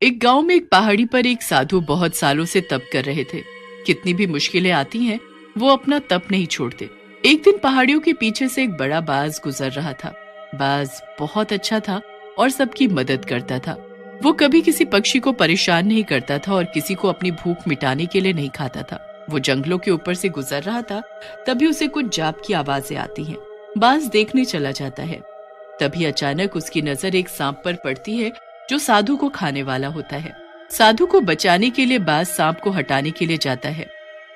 एक गांव में एक पहाड़ी पर एक साधु बहुत सालों से तप कर रहे थे। कितनी भी मुश्किलें आती हैं, वो अपना तप नहीं छोड़ते। एक दिन पहाड़ियों के पीछे से एक बड़ा बाज गुजर रहा था। बाज बहुत अच्छा था और सबकी मदद करता था। वो कभी किसी पक्षी को परेशान नहीं करता था और किसी को अपनी भूख मिटाने के लिए नहीं खाता था। वो जंगलों के ऊपर से गुजर रहा था, तभी उसे कुछ जाप की आवाजें आती हैं। बाज देखने चला जाता है। तभी अचानक उसकी नजर एक सांप पर पड़ती है जो साधु को खाने वाला होता है। साधु को बचाने के लिए बाज सांप को हटाने के लिए जाता है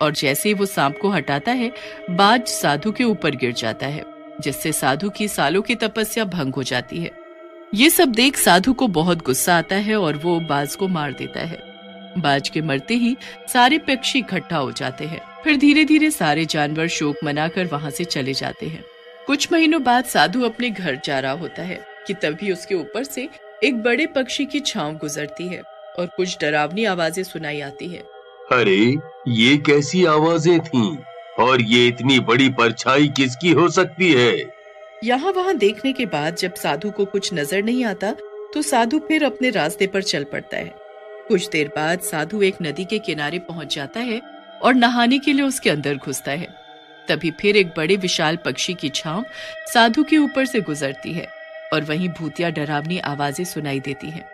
और जैसे ही वो सांप को हटाता है, बाज साधु के ऊपर गिर जाता है, जिससे साधु की सालों की तपस्या भंग हो जाती है। ये सब देख साधु को बहुत गुस्सा आता है और वो बाज को मार देता है। बाज के मरते ही सारे पक्षी इकट्ठा हो जाते हैं। फिर धीरे धीरे सारे जानवर शोक मनाकर वहां से चले जाते हैं। कुछ महीनों बाद साधु अपने घर जा रहा होता है कि तभी उसके ऊपर से एक बड़े पक्षी की छांव गुजरती है और कुछ डरावनी आवाजें सुनाई आती है। अरे, ये कैसी आवाजें थीं? और ये इतनी बड़ी परछाई किसकी हो सकती है? यहाँ वहाँ देखने के बाद जब साधु को कुछ नजर नहीं आता तो साधु फिर अपने रास्ते पर चल पड़ता है। कुछ देर बाद साधु एक नदी के किनारे पहुंच जाता है और नहाने के लिए उसके अंदर घुसता है। तभी फिर एक बड़े विशाल पक्षी की छांव साधु के ऊपर से गुजरती है और वहीं भूतिया डरावनी आवाजें सुनाई देती हैं।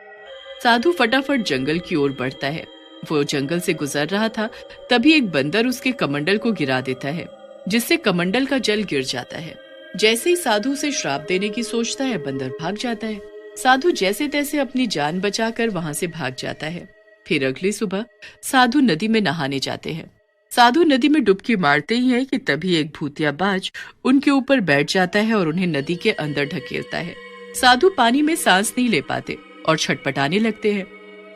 साधु फटाफट जंगल की ओर बढ़ता है। वो जंगल से गुजर रहा था, तभी एक बंदर उसके कमंडल को गिरा देता है, जिससे कमंडल का जल गिर जाता है। जैसे ही साधु से श्राप देने की सोचता है, बंदर भाग जाता है। साधु जैसे तैसे अपनी जान बचाकर वहां से भाग जाता है। फिर अगली सुबह साधु नदी में नहाने जाते हैं। साधु नदी में डुबकी मारते ही है कि तभी एक भूतिया बाज उनके ऊपर बैठ जाता है और उन्हें नदी के अंदर ढकेलता है। साधु पानी में सांस नहीं ले पाते और छटपटाने लगते हैं।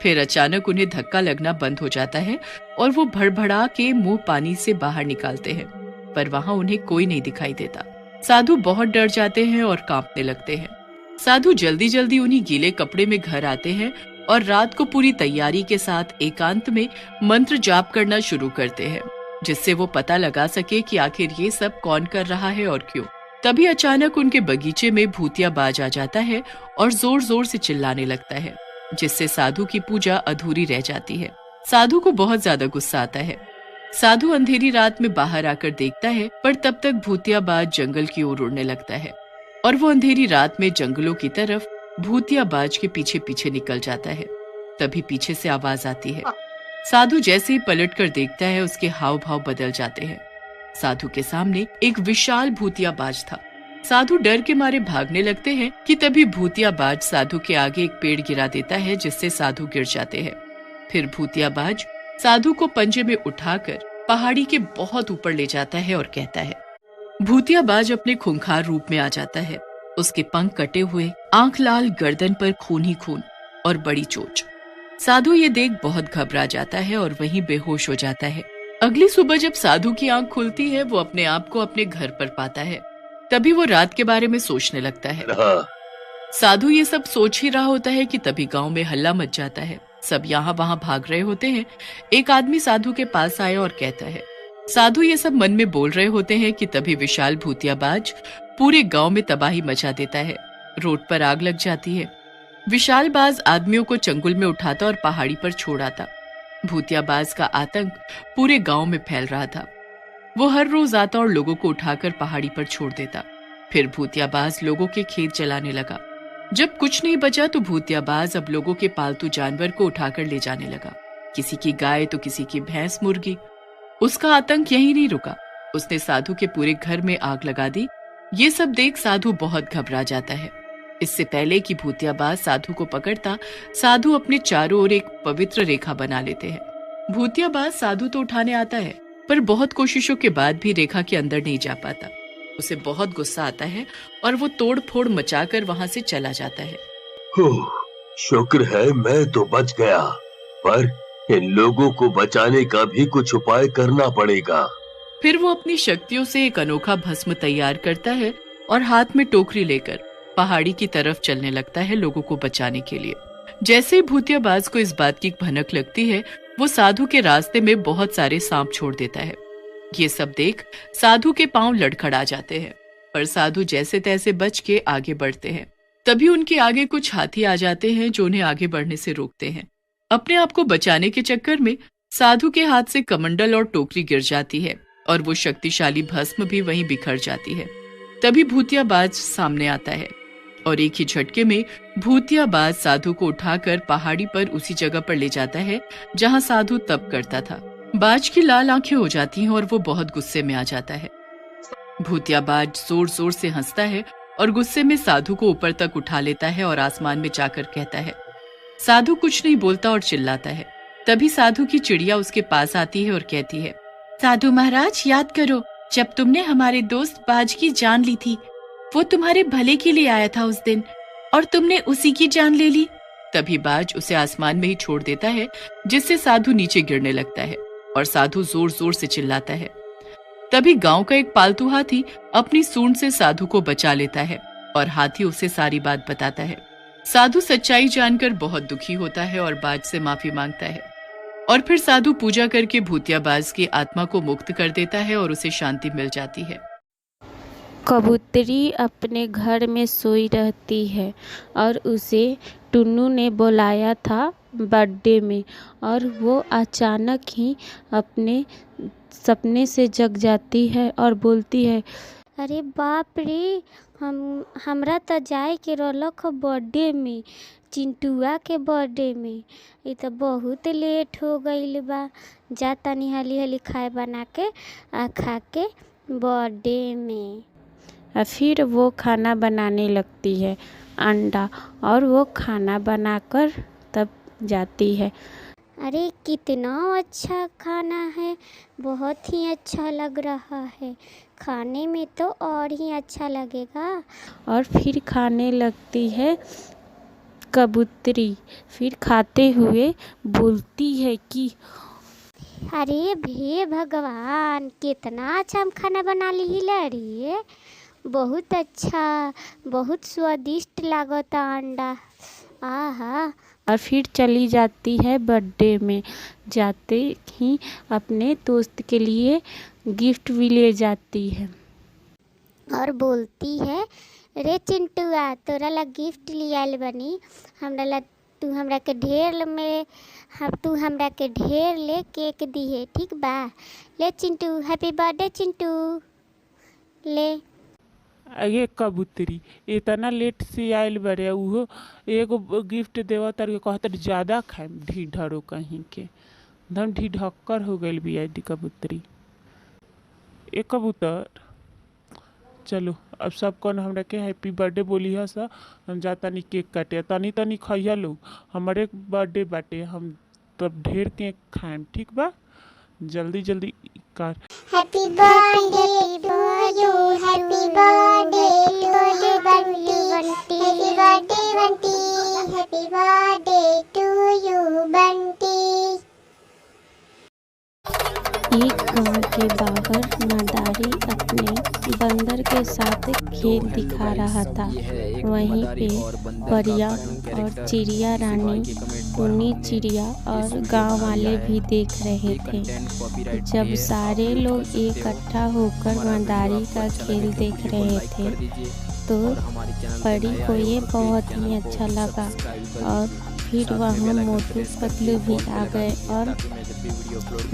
फिर अचानक उन्हें धक्का लगना बंद हो जाता है और वो भड़बड़ा के मुंह पानी से बाहर निकालते हैं, पर वहां उन्हें कोई नहीं दिखाई देता। साधु बहुत डर जाते हैं और कांपने लगते हैं। साधु जल्दी जल्दी उन्हीं गीले कपड़े में घर आते हैं और रात को पूरी तैयारी के साथ एकांत में मंत्र जाप करना शुरू करते हैं, जिससे वो पता लगा सके कि आखिर ये सब कौन कर रहा है और क्यों। तभी अचानक उनके बगीचे में भूतिया बाज आ जाता है और जोर जोर से चिल्लाने लगता है, जिससे साधु की पूजा अधूरी रह जाती है। साधु को बहुत ज्यादा गुस्सा आता है। साधु अंधेरी रात में बाहर आकर देखता है, पर तब तक भूतिया बाज जंगल की ओर उड़ने लगता है और वो अंधेरी रात में जंगलों की तरफ भूतिया बाज के पीछे पीछे निकल जाता है। तभी पीछे से आवाज आती है। साधु जैसे ही पलट कर देखता है, उसके हाव भाव बदल जाते हैं। साधु के सामने एक विशाल भूतिया बाज था। साधु डर के मारे भागने लगते हैं कि तभी भूतिया बाज साधु के आगे एक पेड़ गिरा देता है, जिससे साधु गिर जाते हैं। फिर भूतिया बाज साधु को पंजे में उठाकर पहाड़ी के बहुत ऊपर ले जाता है और कहता है। भूतिया बाज अपने खूंखार रूप में आ जाता है। उसके पंख कटे हुए, आंख लाल, गर्दन पर खून ही खून और बड़ी चोट। साधु ये देख बहुत घबरा जाता है और वहीं बेहोश हो जाता है। अगली सुबह जब साधु की आंख खुलती है, वो अपने आप को अपने घर पर पाता है। तभी वो रात के बारे में सोचने लगता है। साधु ये सब सोच ही रहा होता है कि तभी गांव में हल्ला मच जाता है। सब यहाँ वहाँ भाग रहे होते हैं। एक आदमी साधु के पास आया और कहता है। साधु ये सब मन में बोल रहे होते हैं कि तभी विशाल भूतिया बाज पूरे गांव में तबाही मचा देता है। रोड पर आग लग जाती है। विशाल बाज आदमियों को चंगुल में उठाता और पहाड़ी पर छोड़ आता। भूतिया बाज का आतंक पूरे गांव में फैल रहा था। वो हर रोज आता और लोगों को उठाकर पहाड़ी पर छोड़ देता। फिर भूतिया बाज लोगों के खेत जलाने लगा। जब कुछ नहीं बचा तो भूतिया बाज अब लोगों के पालतू जानवर को उठाकर ले जाने लगा। किसी की गाय तो किसी की भैंस, मुर्गी। उसका आतंक यहीं नहीं रुका। उसने साधु के पूरे घर में आग लगा दी। ये सब देख साधु बहुत घबरा जाता है। इससे पहले कि भूतिया बाज साधु को पकड़ता, साधु अपने चारों ओर एक पवित्र रेखा बना लेते हैं। भूतिया बाज साधु तो उठाने आता है, पर बहुत कोशिशों के बाद भी रेखा के अंदर नहीं जा पाता। उसे बहुत गुस्सा आता है और वो तोड़ फोड़ मचाकर वहां से चला जाता है। शुक्र है मैं तो बच गया, पर इन लोगों को बचाने का भी कुछ उपाय करना पड़ेगा। फिर वो अपनी शक्तियों से एक अनोखा भस्म तैयार करता है और हाथ में टोकरी लेकर पहाड़ी की तरफ चलने लगता है लोगों को बचाने के लिए। जैसे ही भूतिया बाज को इस बात की भनक लगती है, वो साधु के रास्ते में बहुत सारे सांप छोड़ देता है। ये सब देख साधु के पांव लड़खड़ा जाते हैं, पर साधु जैसे तैसे बच के आगे बढ़ते हैं। तभी उनके आगे कुछ हाथी आ जाते हैं जो उन्हें आगे बढ़ने से रोकते हैं। अपने आप को बचाने के चक्कर में साधु के हाथ से कमंडल और टोकरी गिर जाती है और वो शक्तिशाली भस्म भी वहीं बिखर जाती है। तभी भूतियाबाज सामने आता है और एक ही झटके में भूतियाबाज साधु को उठाकर पहाड़ी पर उसी जगह पर ले जाता है जहां साधु तप करता था। बाज की लाल आंखें हो जाती हैं और वो बहुत गुस्से में आ जाता है। भूतियाबाज जोर जोर से हंसता है और गुस्से में साधु को ऊपर तक उठा लेता है और आसमान में जाकर कहता है। साधु कुछ नहीं बोलता और चिल्लाता है। तभी साधु की चिड़िया उसके पास आती है और कहती है, साधु महाराज याद करो, जब तुमने हमारे दोस्त बाज की जान ली थी, वो तुम्हारे भले के लिए आया था उस दिन, और तुमने उसी की जान ले ली। तभी बाज उसे आसमान में ही छोड़ देता है, जिससे साधु नीचे गिरने लगता है और साधु जोर जोर से चिल्लाता है। तभी गांव का एक पालतू हाथी अपनी सूंड से साधु को बचा लेता है और हाथी उसे सारी बात बताता है। साधु सच्चाई जानकर बहुत दुखी होता है और बाज से माफी मांगता है और फिर साधु पूजा करके भूतियाबाज की आत्मा को मुक्त कर देता है और उसे शांति मिल जाती है। कबूतरी अपने घर में सोई रहती है और उसे टुन्नू ने बुलाया था बर्थडे में, और वो अचानक ही अपने सपने से जग जाती है और बोलती है, अरे बाप रे, हमरा तो जाए के रहलक बर्थडे में, चिंटुआ के बर्थडे में। ये तो बहुत लेट हो गईल बा, जा तनी हाली हाली खाए बना के खा के बर्थडे में। फिर वो खाना बनाने लगती है, अंडा, और वो खाना बनाकर तब जाती है। अरे कितना अच्छा खाना है, बहुत ही अच्छा लग रहा है, खाने में तो और ही अच्छा लगेगा। और फिर खाने लगती है कबूतरी। फिर खाते हुए बोलती है कि अरे भे भगवान, कितना अच्छा हम खाना बना ली रे, बहुत अच्छा, बहुत स्वादिष्ट लागता अंडा, आहा। और फिर चली जाती है बर्थडे में। जाते ही अपने दोस्त के लिए गिफ्ट भी ले जाती है और बोलती है, रे चिंटुआ, तोरा ला गिफ्ट ले आइल बनी, हमरा ला तू हमरा के ढेर ले केक दी है, ठीक बा? ले चिंटू, हैप्पी बर्थडे चिंटू, ले। ये कबूतरी इतना लेट से आयल बड़े, उहो एगो गिफ्ट देवा तार कहतर ज़्यादा खाए, ढीढरो कहीं के एकदम ढीढक्कर हो गई भी आई कबूतरी। ए कबूतर, चलो अब सब कौन हमरा के हैप्पी बर्थडे बोली है सा, हम जाता नहीं केक काटे, तनी तनी खइया लोग, हमारे बर्थडे बाटे, हम तब ढेर केक खाएम, ठीक बा? जल्दी जल्दी कर। Happy birthday to you, happy birthday to Bunty, happy birthday Bunty, happy birthday to you Bunty. एक गांव के बाहर मदारी अपने बंदर के साथ खेल दिखा रहा था। वहीं पे परिया और चिड़िया रानी, टुनी चिड़िया और गांव वाले भी देख रहे थे। जब सारे लोग इकट्ठा होकर मदारी का खेल देख रहे थे तो परी को ये बहुत ही अच्छा लगा, और फिर वहाँ मोटू पतलू भी आ गए और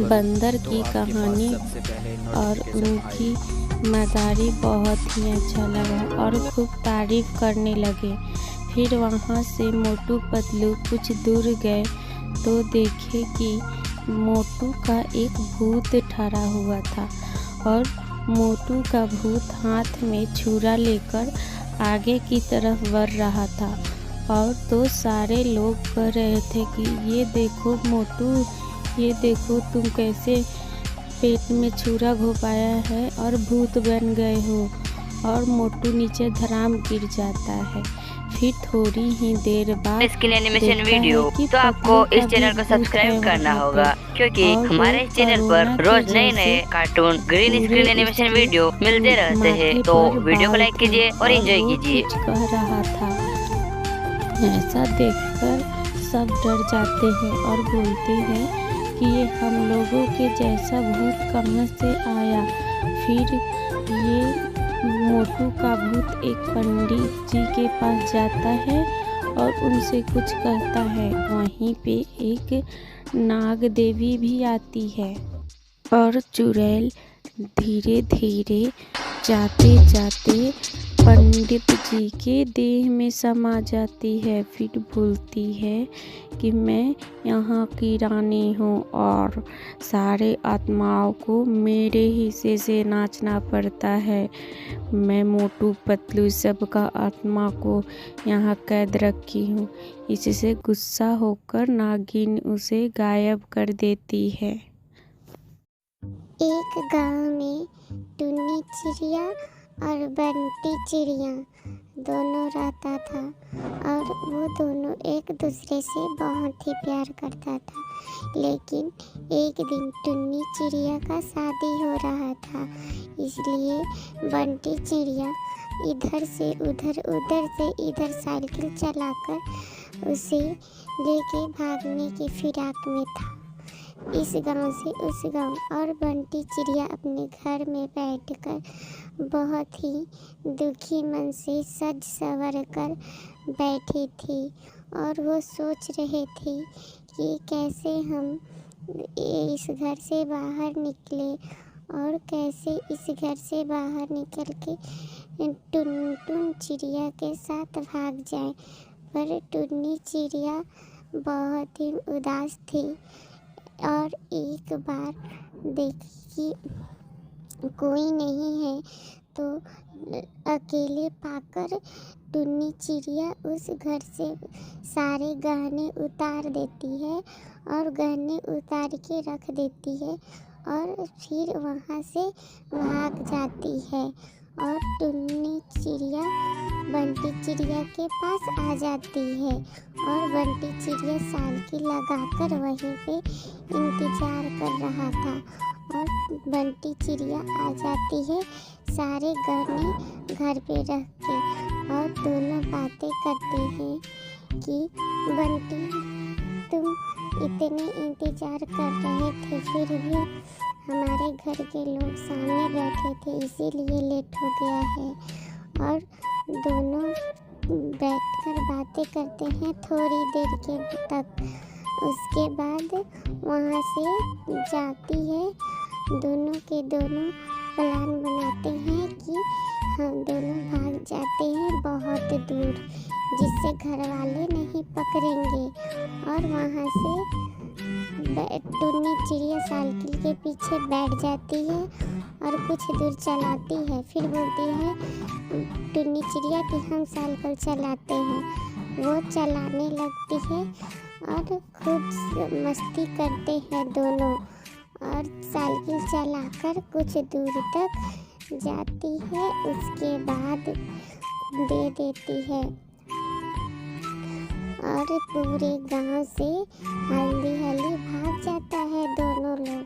बंदर की कहानी और उनकी मदारी बहुत ही अच्छा लगा और खूब तारीफ करने लगे। फिर वहाँ से मोटू पतलू कुछ दूर गए तो देखे कि मोटू का एक भूत ठहरा हुआ था, और मोटू का भूत हाथ में छुरा लेकर आगे की तरफ बढ़ रहा था। और तो सारे लोग कह रहे थे कि ये देखो मोटू, ये देखो तुम कैसे पेट में छुरा घुपाया है और भूत बन गए हो। और मोटू नीचे धड़ाम गिर जाता है। फिर थोड़ी ही देर बाद स्क्रीन एनिमेशन वीडियो तो आपको इस चैनल को सब्सक्राइब करना होगा, क्योंकि हमारे चैनल पर रोज नए नए cartoon green screen animation video मिलते रहते हैं। तो वीडियो को लाइक कीजिए और एंजॉय कीजिए। कह रहा था, ऐसा देखकर सब डर जाते हैं और बोलते हैं कि ये हम लोगों के जैसा भूत कहाँ से आया। फिर ये मोटू का भूत एक पंडित जी के पास जाता है और उनसे कुछ कहता है। वहीं पे एक नाग देवी भी आती है और चुड़ैल धीरे धीरे जाते जाते पंडित जी के देह में समा जाती है। फिर बोलती है कि मैं यहाँ की रानी हूँ और सारे आत्माओं को मेरे हिस्से से नाचना पड़ता है। मैं मोटू पतलू सबका आत्मा को यहाँ कैद रखी हूँ। इससे गुस्सा होकर नागिन उसे गायब कर देती है। एक गांव में टुन्नी चिड़िया और बंटी चिड़िया दोनों रहता था और वो दोनों एक दूसरे से बहुत ही प्यार करता था। लेकिन एक दिन टुन्नी चिड़िया का शादी हो रहा था, इसलिए बंटी चिड़िया इधर से उधर उधर से इधर साइकिल चलाकर उसे लेके भागने की फिराक में था, इस गांव से उस गांव। और बंटी चिड़िया अपने घर में बैठकर बहुत ही दुखी मन से सज संवर कर बैठी थी और वो सोच रहे थे कि कैसे हम इस घर से बाहर निकले और कैसे इस घर से बाहर निकल के टुन चिड़िया के साथ भाग जाए। पर टुन्नी चिड़िया बहुत ही उदास थी और एक बार देखी कि कोई नहीं है तो अकेले पाकर टुन्नी चिड़िया उस घर से सारे गहने उतार देती है और गहने उतार के रख देती है और फिर वहाँ से भाग जाती है और टुन्नी चिड़िया बंटी चिड़िया के पास आ जाती है और बंटी चिड़िया साइकिल लगाकर वहीं पे इंतज़ार कर रहा था और बंटी चिड़िया आ जाती है सारे गहने घर पे रख के और दोनों बातें करते हैं कि बंटी तुम इतने इंतज़ार कर रहे थे फिर भी हमारे घर के लोग सामने बैठे थे इसीलिए लेट हो गया है। और दोनों बैठकर बातें करते हैं थोड़ी देर के तक। उसके बाद वहाँ से जाती है, दोनों के दोनों प्लान बनाते हैं कि हम दोनों भाग जाते हैं बहुत दूर जिससे घर वाले नहीं पकड़ेंगे। और वहाँ से टुन्नी चिड़िया साइकिल के पीछे बैठ जाती है और कुछ दूर चलाती है, फिर बोलती है टुन्नी चिड़िया कि हम साइकिल चलाते हैं। वो चलाने लगती है और खूब मस्ती करते हैं दोनों और साइकिल चलाकर कुछ दूर तक जाती है, उसके बाद दे देती है और पूरे गांव से हल्दी हल्दी भाग जाता है दोनों लोग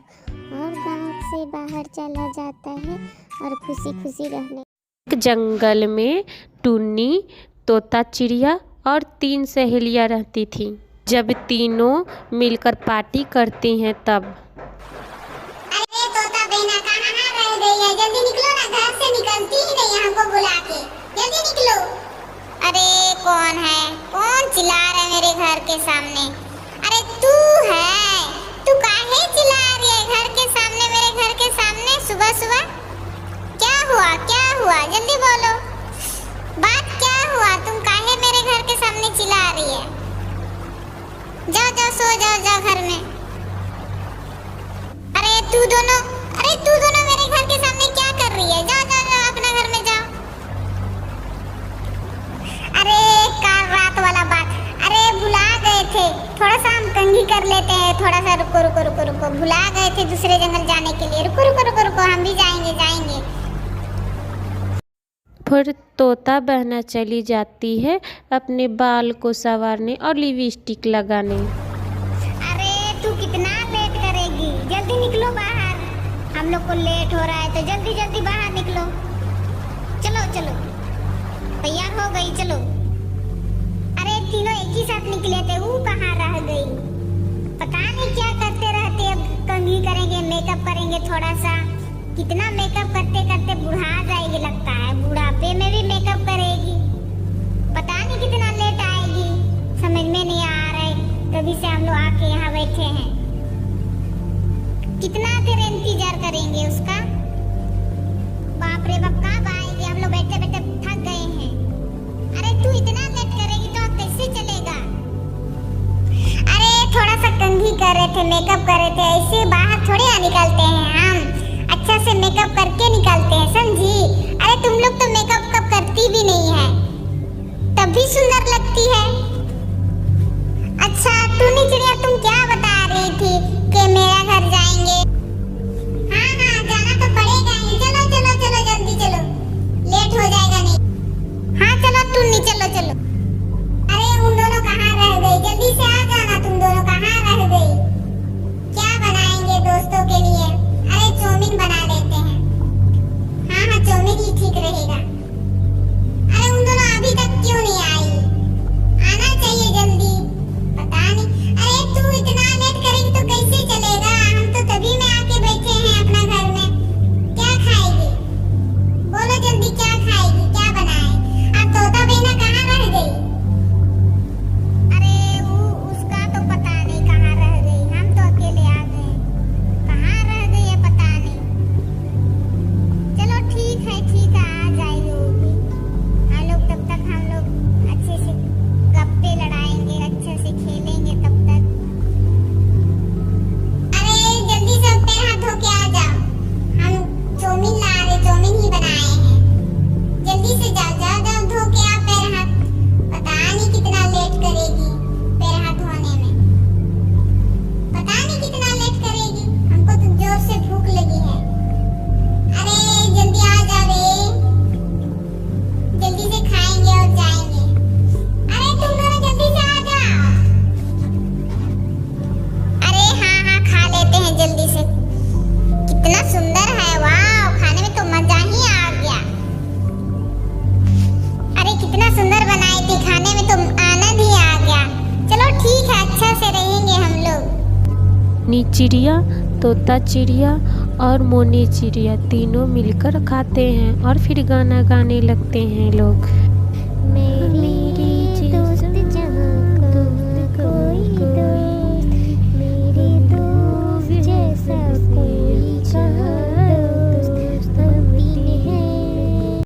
और गांव से बाहर चला जाता है और खुशी खुशी रहने। एक जंगल में टुन्नी, तोता चिड़िया और 3 सहेलियां रहती थीं। जब तीनों मिलकर पार्टी करती हैं तब अरे तोता बहना कहाँ रह गई है, जल्दी निकलो ना, घर से निकलती ही नहीं हमको बुला के, जल्दी निकलो। अरे कौन है, कौन चिल्ला रहा है मेरे घर के सामने? अरे तू है, तू काहे चिल्ला रही है घर के सामने, मेरे घर के सामने सुबह सुबह? क्या हुआ जल्दी बोलो, बात क्या हुआ? तुम काहे मेरे घर के सामने चिल्ला रही है? जाओ सो जाओ घर में। अरे तू दोनों मेरे घर के सामने क्या कर रही है? जाओ अपना घर में जाओ। अरे कल रात वाला बात, अरे भुला गए थे, थोड़ा सा हम कंघी कर लेते हैं, थोड़ा सा रुको, भुला गए थे दूसरे जंगल जाने के लिए, रुको, हम भी जाएंगे। फिर तोता बहना चली जाती है अपने बाल को संवारने और लिपस्टिक लगाने। अरे तू कितना लेट करेगी, जल्दी निकलो बाहर, हम लोग को लेट हो रहा है तो जल्दी बाहर निकलो। चलो तैयार हो गई, चलो। अरे तीनों एक ही साथ निकले थे, वो कहाँ रह गई? पता नहीं क्या करते रहते, अब कंघी करेंगे, मेकअप करेंगे, थोड़ा सा कितना मेकअप करते बुढ़ा जाएगी लगता है, बुढ़ापे में भी मेकअप करेगी, पता नहीं कितना लेट आएगी। समझ में नहीं आ रहा है, तभी से हम लोग आके यहाँ बैठे हैं। कितना देर इंतजार करेंगे उसका? बाप रे बाप, कब आएंगे? हम लोग बैठे बैठे थक गए हैं। अरे तू इतना लेट करेगी तो कैसे चलेगा? अरे थोड़ा सा कंघी कर रहे थे, मेकअप कर रहे थे, ऐसे बाहर थोड़ी ना निकलते हैं हम, अच्छा से मेकअप करके निकलते हैं, समझी? अरे तुम लोग तो मेकअप कब करती भी नहीं है, तब भी सुंदर लगती है। अच्छा टूनी चिड़िया, तुम क्या बता रही थी कि मेरा घर जाएंगे? हाँ हाँ, जाना तो पड़ेगा ही। चलो चलो चलो, जल्दी चलो, लेट हो जाएगा नहीं। हाँ चलो टूनी, चलो चलो। अरे उन दोनों कहाँ रह गई? जल्दी से आ जाना, तुम दोनों कहाँ रह गई? क्या बनाएंगे दोस्तों के लिए? अरे चाउमीन बना लेते हैं। हाँ हाँ, चाउमीन ही ठीक रहेगा। अरे उन दोनों अभी तक क्यों नहीं आई? आना चाहिए जल्दी। पता नहीं, अरे तू इतना लेट करेगी तो कैसे चलेगा? हम तो तभी में आके बैठे हैं अपना घर में। क्या खाएगी? बोलो जल्दी, क्या खाएगी? क्या बनाए? अब तोता बहना कहाँ रह गई? अरे उसका तो पता नहीं कहाँ रह गई, हम तो अकेले आ गए, कहाँ रह गई है पता नहीं। चलो ठीक है, आ जाएगी वो भी। हम लोग तब तक हम लोग अच्छे से गप्पे लड़ाएंगे, अच्छे से खेलेंगे तब तक। अरे जल्दी से पैर हाथ धो के आ जाओ, हम चाउमीन ला रहे, चाउमीन ही बनाए हैं। जल्दी से जाओ जाओ जाओ, धो के आ पैर हाथ। पता नहीं कितना लेट करेगी पैर हाथ धोने में, पता नहीं कितना लेट करेगी। हमको तो जोर से भूख लगी है। अरे जल्दी आ जाओ रे, जल्दी से खाएंगे और जाएंगे। अरे तुम दोनों जल्दी से आ जाओ। अरे हाँ हाँ, खा लेते हैं जल्दी से। कितना सुंदर है, वाह, खाने में तो मजा ही आ गया। अरे कितना सुंदर बनाई थी, खाने में तो आनंद ही आ गया। चलो ठीक है, अच्छा से रहेंगे हम लोग। नी चिड़िया, तोता चिड़िया और मोनी चिड़िया तीनों मिलकर खाते हैं और फिर गाना गाने लगते हैं लोग। मैं